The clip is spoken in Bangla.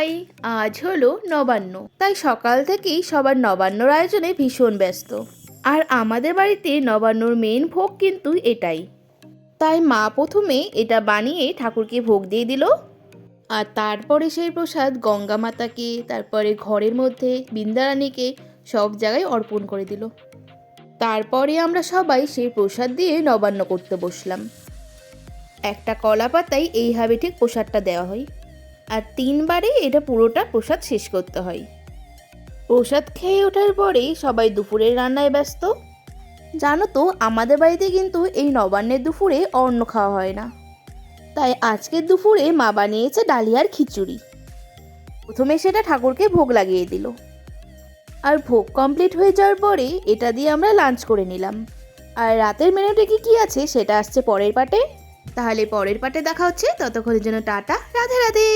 হাই, আজ হলো নবান্ন। তাই সকাল থেকেই সবার নবান্নর আয়োজনে ভীষণ ব্যস্ত। আর আমাদের বাড়িতে নবান্নর মেন ভোগ কিন্তু এটাই। তাই মা প্রথমে এটা বানিয়ে ঠাকুরকে ভোগ দিয়ে দিল। আর তারপরে সেই প্রসাদ গঙ্গা মাতাকে, তারপরে ঘরের মধ্যে বৃন্দারানীকে সব জায়গায় অর্পণ করে দিল। তারপরে আমরা সবাই সেই প্রসাদ দিয়ে নবান্ন করতে বসলাম। একটা কলা পাতায় এইভাবে ঠিক প্রসাদটা দেওয়া হয়, আর 3 বারে এটা পুরোটা প্রসাদ শেষ করতে হয়। প্রসাদ খেয়ে ওঠার পরেই সবাই দুপুরের রান্নায় ব্যস্ত। জানো তো, আমাদের বাড়িতে কিন্তু এই নবান্নের দুপুরে অন্ন খাওয়া হয় না। তাই আজকের দুপুরে মা বানিয়েছে ডালিয়ার খিচুড়ি। প্রথমে সেটা ঠাকুরকে ভোগ লাগিয়ে দিল, আর ভোগ কমপ্লিট হয়ে যাওয়ার পরে এটা দিয়ে আমরা লাঞ্চ করে নিলাম। আর রাতের মেনুতে কি আছে সেটা আসছে পরের পার্টে। তাহলে পরের পার্টে দেখা হচ্ছে, ততক্ষণের জন্য টাটা, রাধে রাধে।